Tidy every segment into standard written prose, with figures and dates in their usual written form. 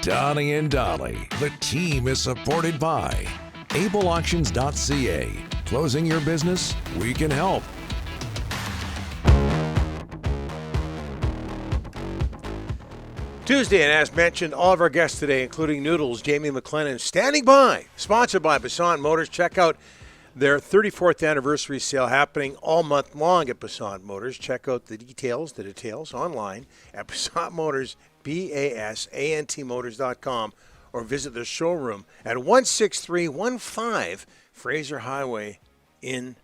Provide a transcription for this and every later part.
Donnie and Dolly. The team is supported by ableauctions.ca. Closing your business? We can help. Tuesday, and as mentioned, all of our guests today, including Noodles, Jamie McLennan, standing by. Sponsored by Basant Motors. Check out their 34th anniversary sale happening all month long at Basant Motors. Check out the details online at Basant Motors, BASANTmotors.com, or visit their showroom at 16315 Fraser Highway in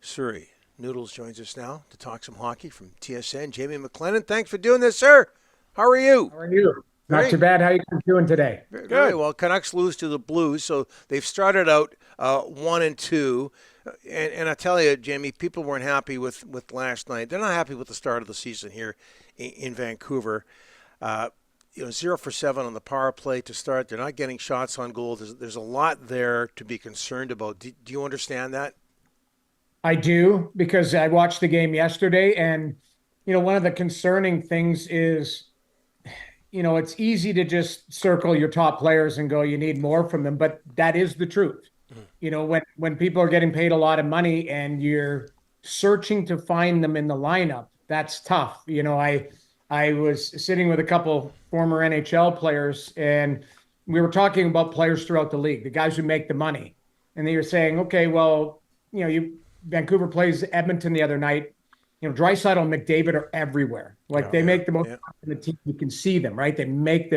Surrey. Noodles joins us now to talk some hockey from TSN. Jamie McLennan, thanks for doing this, sir. How are you? How are you? Not too bad. How are you doing today? Very well. Canucks lose to the Blues, so they've started out 1-2. And I tell you, Jamie, people weren't happy with last night. They're not happy with the start of the season here in Vancouver. 0 for 7 on the power play to start. They're not getting shots on goal. There's a lot there to be concerned about. Do you understand that? I do, because I watched the game yesterday, and one of the concerning things is, it's easy to just circle your top players and go, you need more from them, but that is the truth. When people are getting paid a lot of money and you're searching to find them in the lineup, that's tough. I was sitting with a couple former NHL players, and we were talking about players throughout the league, the guys who make the money. And they were saying, okay, well, Vancouver plays Edmonton the other night. Draisaitl and McDavid are everywhere. They make the most in the team. You can see them, right? They make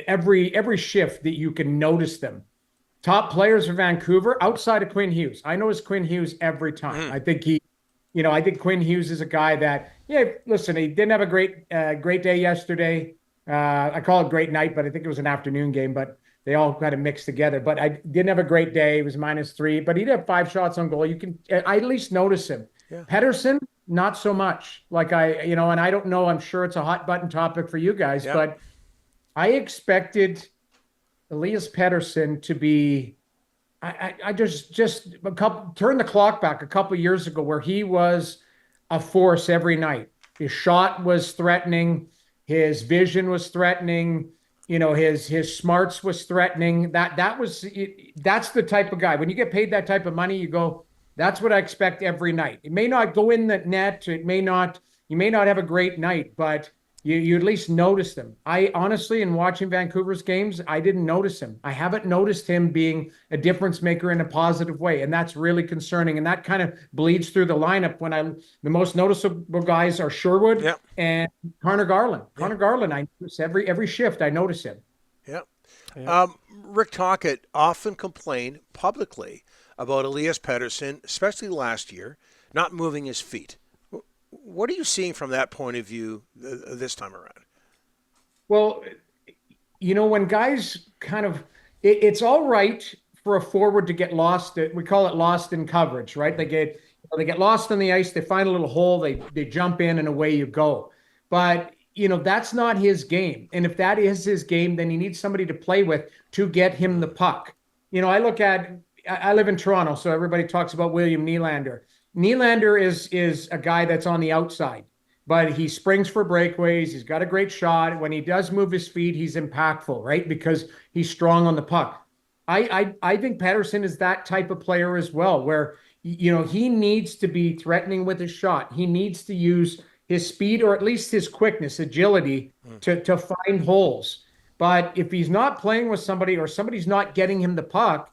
every shift that you can notice them. Top players for Vancouver outside of Quinn Hughes. I notice Quinn Hughes every time. I think I think Quinn Hughes is a guy that, listen, he didn't have a great day yesterday. I call it great night, but I think it was an afternoon game, but they all kind of mixed together. But I didn't have a great day. It was -3, but he did have 5 shots on goal. I at least notice him. Yeah. Pettersson, not so much. And I don't know, I'm sure it's a hot button topic for you guys, but I expected Elias Pettersson to be, I just turn the clock back a couple years ago where he was a force every night. His shot was threatening. His vision was threatening. His smarts was threatening. That's the type of guy. When you get paid that type of money, you go, that's what I expect every night. It may not go in the net. You may not have a great night, but you at least notice them. I honestly, in watching Vancouver's games, I didn't notice him. I haven't noticed him being a difference maker in a positive way, and that's really concerning. And that kind of bleeds through the lineup the most noticeable guys are Sherwood and Connor Garland. Connor Garland, I notice every shift, I notice him. Rick Tocchet often complained publicly about Elias Pettersson, especially last year, not moving his feet. What are you seeing from that point of view this time around? Well, when guys it's all right for a forward to get lost. We call it lost in coverage, right? They get lost on the ice. They find a little hole. They jump in, and away you go. But that's not his game. And if that is his game, then he needs somebody to play with to get him the puck. I live in Toronto, so everybody talks about William Nylander. Nylander is a guy that's on the outside, but he springs for breakaways. He's got a great shot. When he does move his feet, he's impactful, right? Because he's strong on the puck. I think Pettersson is that type of player as well, where, he needs to be threatening with his shot. He needs to use his speed, or at least his quickness, agility, to find holes. But if he's not playing with somebody, or somebody's not getting him the puck,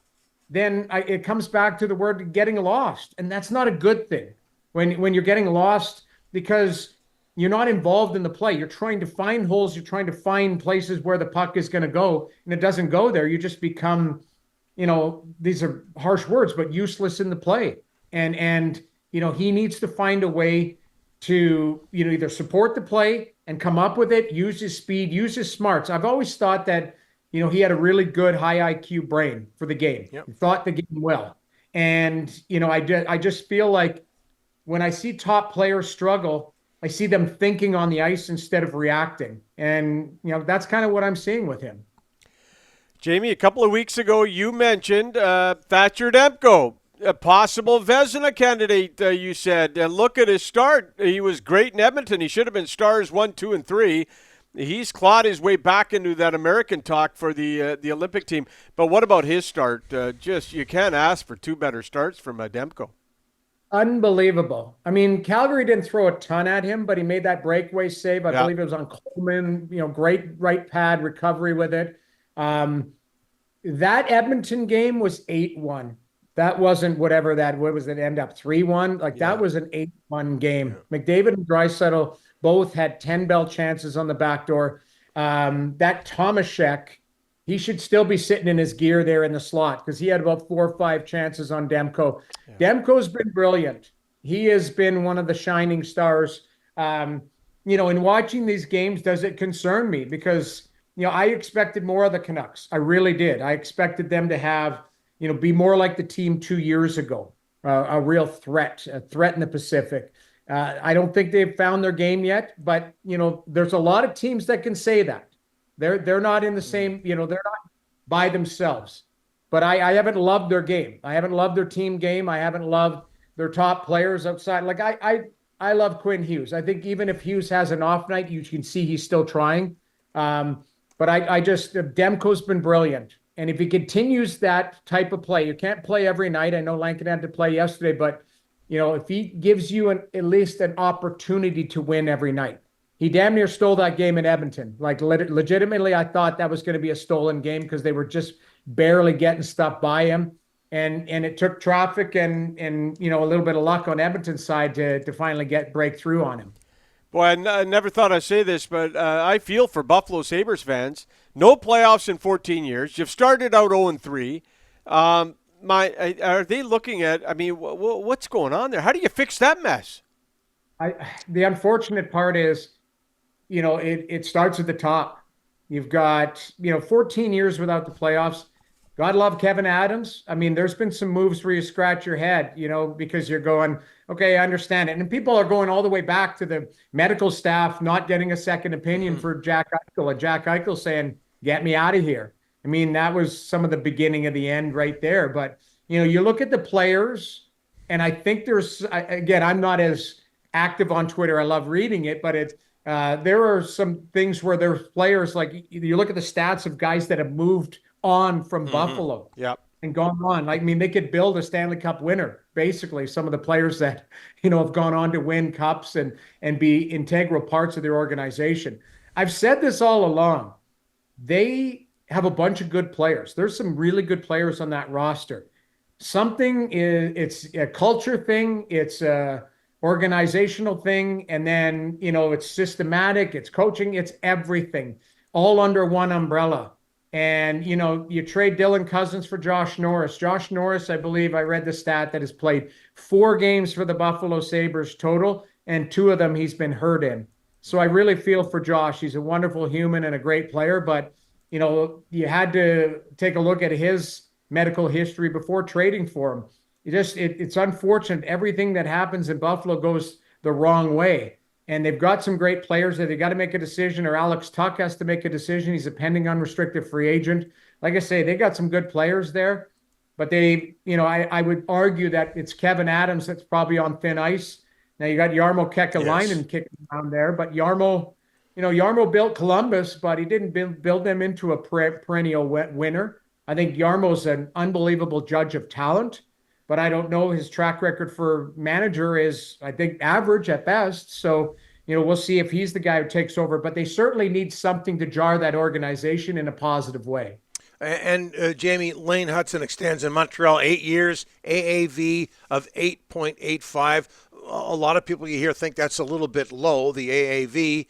then it comes back to the word getting lost. And that's not a good thing when you're getting lost, because you're not involved in the play. You're trying to find holes. You're trying to find places where the puck is going to go, and it doesn't go there. You just become, these are harsh words, but useless in the play. And he needs to find a way to, either support the play and come up with it, use his speed, use his smarts. I've always thought that, he had a really good high IQ brain for the game. He thought the game well. And, I just feel like when I see top players struggle, I see them thinking on the ice instead of reacting. And, that's kind of what I'm seeing with him. Jamie, a couple of weeks ago, you mentioned Thatcher Demco, a possible Vezina candidate, you said. And look at his start. He was great in Edmonton. He should have been stars 1, 2, and 3. He's clawed his way back into that American talk for the Olympic team. But what about his start? Just you can't ask for two better starts from Demko. Unbelievable. I mean, Calgary didn't throw a ton at him, but he made that breakaway save. I believe it was on Coleman. Great right pad recovery with it. That Edmonton game was 8-1. That wasn't what was it end up 3-1? That was an 8-1 game. Yeah. McDavid and Draisaitl both had 10 bell chances on the back door. That Tomaszek, he should still be sitting in his gear there in the slot because he had about 4 or 5 chances on Demko. Yeah. Demko's been brilliant. He has been one of the shining stars. In watching these games, does it concern me? Because, I expected more of the Canucks. I really did. I expected them to have, be more like the team 2 years ago, a real threat in the Pacific. I don't think they've found their game yet, but, there's a lot of teams that can say that. They're not in the same, they're not by themselves. But I haven't loved their game. I haven't loved their team game. I haven't loved their top players outside. I love Quinn Hughes. I think even if Hughes has an off night, you can see he's still trying. But Demko's been brilliant. And if he continues that type of play, you can't play every night. I know Lankin had to play yesterday, but, if he gives you at least an opportunity to win every night. He damn near stole that game in Edmonton. Legitimately, I thought that was going to be a stolen game because they were just barely getting stuff by him. And it took traffic and a little bit of luck on Edmonton's side to finally break through on him. Boy, I never thought I'd say this, but I feel for Buffalo Sabres fans. No playoffs in 14 years. You've started out 0-3. Are they looking at, what's going on there? How do you fix that mess? The unfortunate part is, it starts at the top. You've got, 14 years without the playoffs. God love Kevin Adams. There's been some moves where you scratch your head, because you're going, okay, I understand it. And people are going all the way back to the medical staff not getting a second opinion for Jack Eichel. And Jack Eichel saying, get me out of here. That was some of the beginning of the end right there. But, you look at the players, and I think I'm not as active on Twitter. I love reading it, but there are some things where there's players, like you look at the stats of guys that have moved on from Buffalo and gone on. They could build a Stanley Cup winner, basically, some of the players that, have gone on to win cups and be integral parts of their organization. I've said this all along. They have a bunch of good players. There's some really good players on that roster. It's a culture thing. It's a organizational thing. And then, it's systematic, it's coaching, it's everything all under one umbrella. And, you trade Dylan Cousins for Josh Norris. Josh Norris, I believe I read the stat that has played 4 games for the Buffalo Sabres total, and 2 of them he's been hurt in. So I really feel for Josh. He's a wonderful human and a great player, but, you had to take a look at his medical history before trading for him. It's unfortunate. Everything that happens in Buffalo goes the wrong way. And they've got some great players that they got to make a decision, or Alex Tuck has to make a decision. He's a pending unrestricted free agent. Like I say, they got some good players there, but I would argue that it's Kevin Adams that's probably on thin ice. Now you got Jarmo Kekalainen kicking around there, but Jarmo built Columbus, but he didn't build them into a perennial winner. I think Jarmo's an unbelievable judge of talent, but I don't know. His track record for manager is, I think, average at best. So, we'll see if he's the guy who takes over. But they certainly need something to jar that organization in a positive way. And Jamie, Lane Hudson extends in Montreal 8 years, AAV of 8.85. A lot of people you hear think that's a little bit low, the AAV.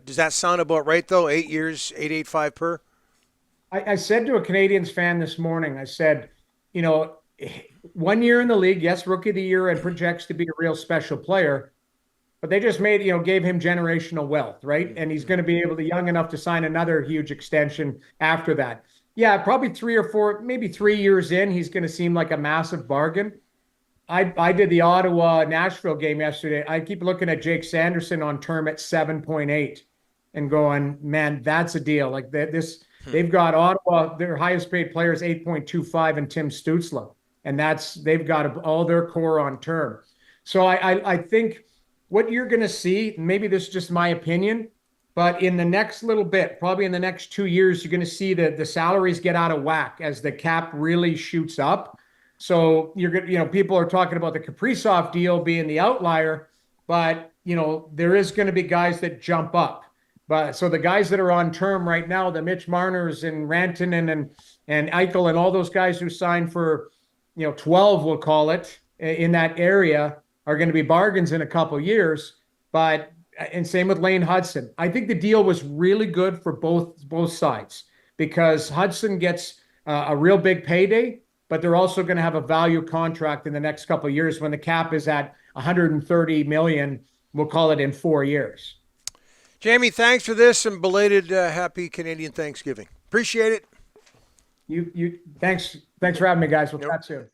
Does that sound about right, though? 8 years, 8.85 per? I said to a Canadiens fan this morning, I said, 1 year in the league, yes, rookie of the year, and projects to be a real special player, but they just gave him generational wealth, right? And he's going to be young enough to sign another huge extension after that. Yeah, probably 3 or 4, maybe 3 years in, he's going to seem like a massive bargain. I did the Ottawa-Nashville game yesterday. I keep looking at Jake Sanderson on term at 7.8 and going, man, that's a deal. Like this, they've got Ottawa, their highest paid player is 8.25 and Tim Stützle. And they've got all their core on term. So I think what you're going to see, maybe this is just my opinion, But in the next little bit, probably in the next 2 years, you're going to see the salaries get out of whack as the cap really shoots up. So you're going, people are talking about the Kaprizov deal being the outlier, but there is going to be guys that jump up. But so the guys that are on term right now, the Mitch Marners and Rantanen and Eichel and all those guys who signed for 12, we'll call it, in that area, are going to be bargains in a couple years. And same with Lane Hudson. I think the deal was really good for both sides because Hudson gets a real big payday, but they're also going to have a value contract in the next couple of years when the cap is at 130 million. We'll call it in 4 years. Jamie, thanks for this and belated happy Canadian Thanksgiving. Appreciate it. You thanks for having me, guys. We'll chat soon.